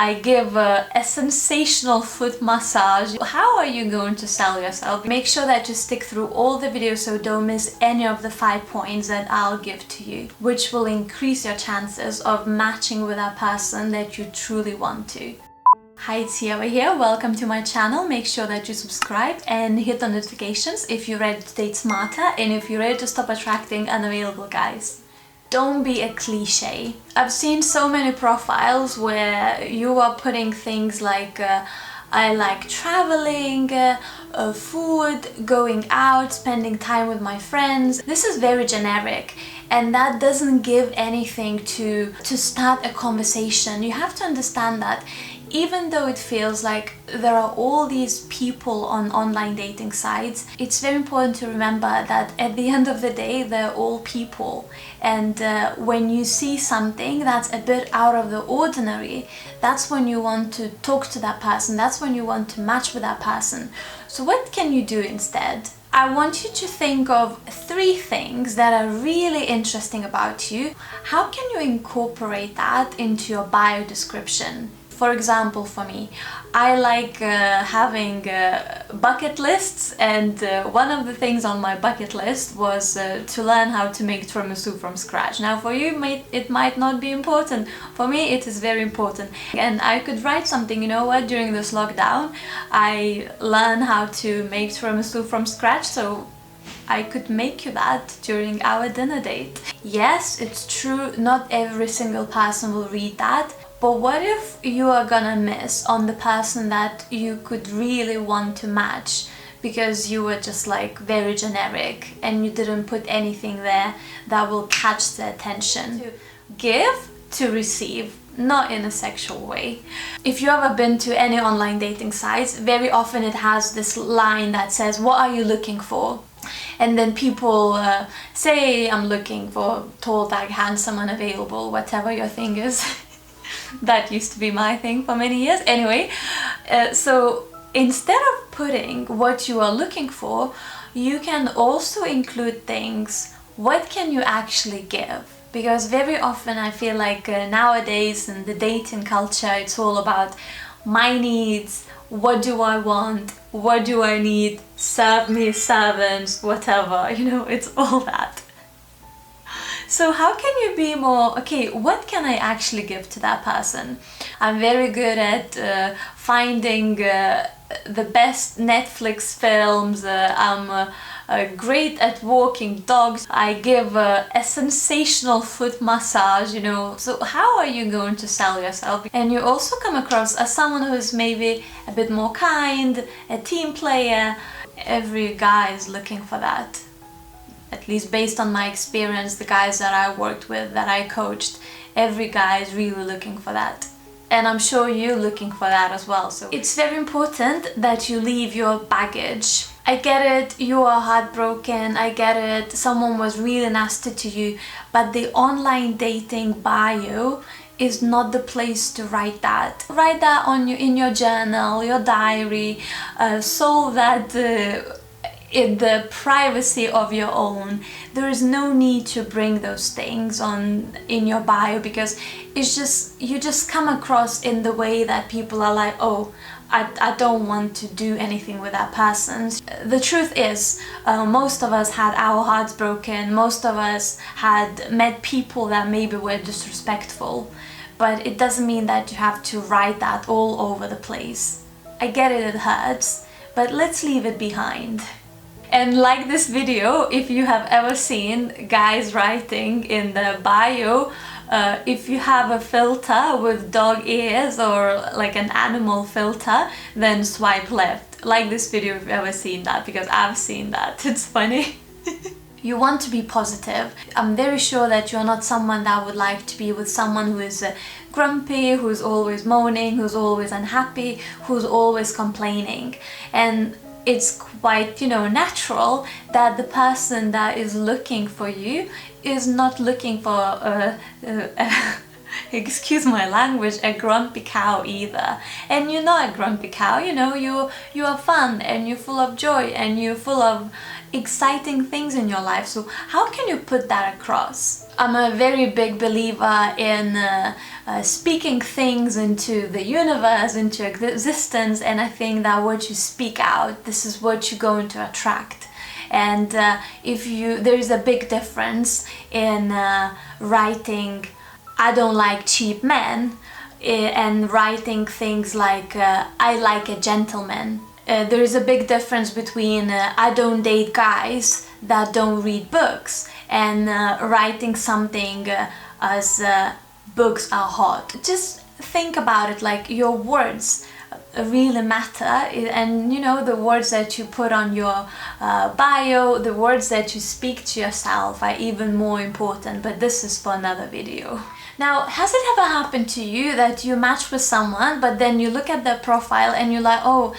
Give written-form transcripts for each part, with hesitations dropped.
I give a sensational foot massage. How are you going to sell yourself? Make sure that you stick through all the videos so don't miss any of the 5 points that I'll give to you, which will increase your chances of matching with a person that you truly want to. Hi, it's Ieva here. Welcome to my channel. Make sure that you subscribe and hit the notifications if you're ready to date smarter and if you're ready to stop attracting unavailable guys. Don't be a cliche. I've seen so many profiles where you are putting things like I like traveling, food, going out, spending time with my friends. This is very generic and that doesn't give anything to start a conversation. You have to understand that even though it feels like there are all these people on online dating sites, it's very important to remember that at the end of the day, they're all people. And when you see something that's a bit out of the ordinary, that's when you want to talk to that person. That's when you want to match with that person. So what can you do instead? I want you to think of 3 things that are really interesting about you. How can you incorporate that into your bio description? For example, for me, I like having bucket lists, and one of the things on my bucket list was to learn how to make tiramisu from scratch. Now for you it might not be important. For me it is very important, and I could write something, you know what, during this lockdown I learned how to make tiramisu from scratch, so I could make you that during our dinner date. Yes, it's true, not every single person will read that. But what if you are gonna miss on the person that you could really want to match because you were just like very generic and you didn't put anything there that will catch the attention? To give, to receive, not in a sexual way. If you ever been to any online dating sites, very often it has this line that says, what are you looking for? And then people say, I'm looking for tall, dark, handsome, unavailable, whatever your thing is. That used to be my thing for many years. Anyway, so instead of putting what you are looking for, you can also include things, what can you actually give? Because very often I feel like nowadays in the dating culture, it's all about my needs, what do I want, what do I need, serve me, servants, whatever, you know, it's all that. So how can you be more, okay, what can I actually give to that person? I'm very good at finding the best Netflix films. I'm great at walking dogs. I give a sensational foot massage, you know. So how are you going to sell yourself? And you also come across as someone who is maybe a bit more kind, a team player. Every guy is looking for that. At least based on my experience, the guys that I worked with, that I coached, every guy is really looking for that. And I'm sure you're looking for that as well. So it's very important that you leave your baggage. I get it, you are heartbroken, I get it, someone was really nasty to you, but the online dating bio is not the place to write that. Write that on in your journal, your diary, solve that in the privacy of your own. There is no need to bring those things on in your bio, because it's just, you just come across in the way that people are like, oh, I don't want to do anything with that person. The truth is, most of us had our hearts broken, most of us had met people that maybe were disrespectful, but it doesn't mean that you have to write that all over the place. I get it, it hurts, but let's leave it behind. And like this video, if you have ever seen guys writing in the bio, if you have a filter with dog ears or like an animal filter, then swipe left. Like this video if you've ever seen that, because I've seen that. It's funny. You want to be positive. I'm very sure that you're not someone that would like to be with someone who is grumpy, who's always moaning, who's always unhappy, who's always complaining. And it's quite, you know, natural that the person that is looking for you is not looking for excuse my language, a grumpy cow either. And you're not a grumpy cow, you know, you are fun and you're full of joy and you're full of exciting things in your life. So how can you put that across? I'm a very big believer in speaking things into the universe, into existence, and I think that what you speak out, this is what you're going to attract. And there is a big difference in writing "I don't like cheap men" and writing things like "I like a gentleman." There is a big difference between "I don't date guys that don't read books" and writing something as "books are hot." Just think about it, like your words really matter, and you know, the words that you put on your bio, the words that you speak to yourself are even more important, but this is for another video. Now, has it ever happened to you that you match with someone but then you look at their profile and you're like, oh,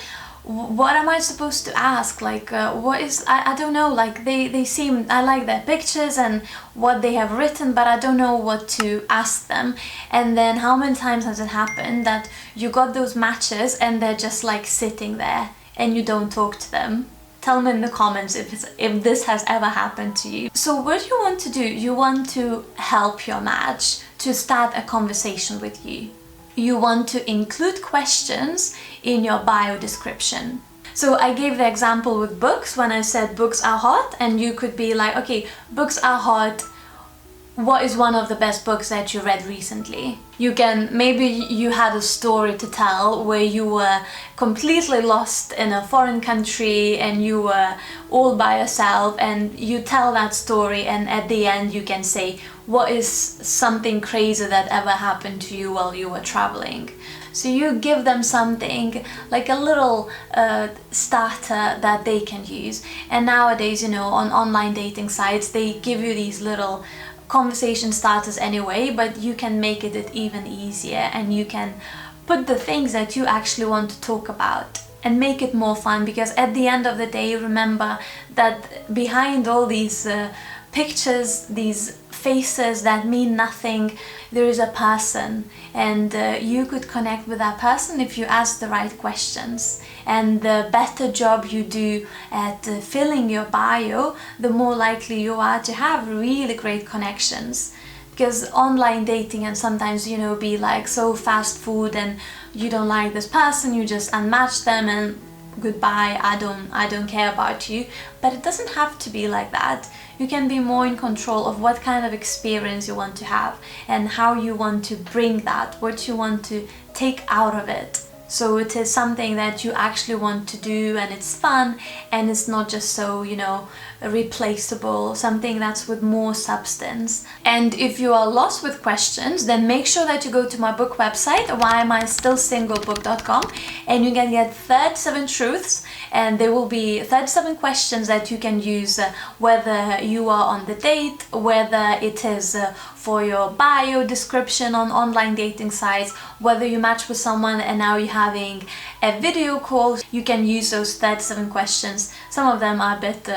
what am I supposed to ask? Like, what is, I don't know, like they seem, I like their pictures and what they have written, but I don't know what to ask them. And then how many times has it happened that you got those matches and they're just like sitting there and you don't talk to them? Tell me in the comments if this has ever happened to you. So what you want to do, you want to help your match to start a conversation with you. You want to include questions in your bio description. So I gave the example with books when I said books are hot, and you could be like, okay, books are hot. What is one of the best books that you read recently? You can, maybe you had a story to tell where you were completely lost in a foreign country and you were all by yourself, and you tell that story, and at the end you can say, what is something crazy that ever happened to you while you were traveling? So you give them something like a little starter that they can use. And nowadays, you know, on online dating sites, they give you these little conversation starters anyway, but you can make it even easier, and you can put the things that you actually want to talk about and make it more fun, because at the end of the day, remember that behind all these pictures, these faces that mean nothing, there is a person, and you could connect with that person if you ask the right questions. And the better job you do at filling your bio, the more likely you are to have really great connections. Because online dating and sometimes, you know, be like so fast food, and you don't like this person, you just unmatch them and goodbye, I don't care about you. But it doesn't have to be like that. You can be more in control of what kind of experience you want to have and how you want to bring that, what you want to take out of it. So it is something that you actually want to do, and it's fun, and it's not just so, you know, replaceable, something that's with more substance. And if you are lost with questions, then make sure that you go to my book website, whyamistillsinglebook.com, and you can get 37 truths, and there will be 37 questions that you can use, whether you are on the date, whether it is for your bio description on online dating sites, whether you match with someone and now you're having a video call. You can use those 37 questions. Some of them are a bit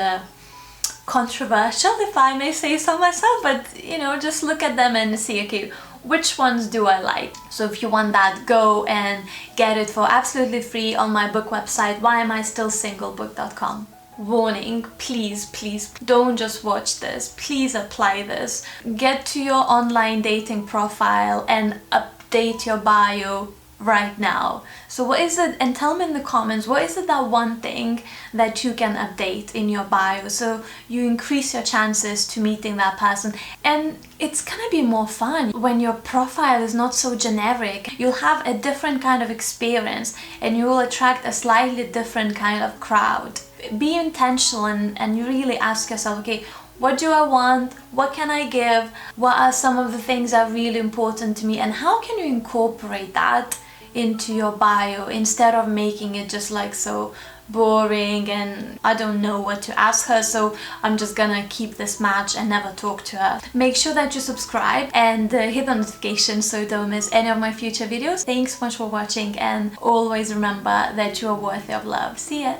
controversial, if I may say so myself, but you know, just look at them and see, okay, which ones do I like? So if you want that, go and get it for absolutely free on my book website, whyamistillsinglebook.com. Warning, please don't just watch this, please apply this. Get to your online dating profile and update your bio right now. So what is it, and tell me in the comments, what is it, that one thing that you can update in your bio so you increase your chances to meeting that person. And it's gonna be more fun when your profile is not so generic. You'll have a different kind of experience and you will attract a slightly different kind of crowd. Be intentional and you really ask yourself, okay, what do I want? What can I give? What are some of the things that are really important to me? And how can you incorporate that into your bio instead of making it just like so boring and I don't know what to ask her, so I'm just gonna keep this match and never talk to her. Make sure that you subscribe and hit the notification so you don't miss any of my future videos. Thanks so much for watching, and always remember that you are worthy of love. See ya!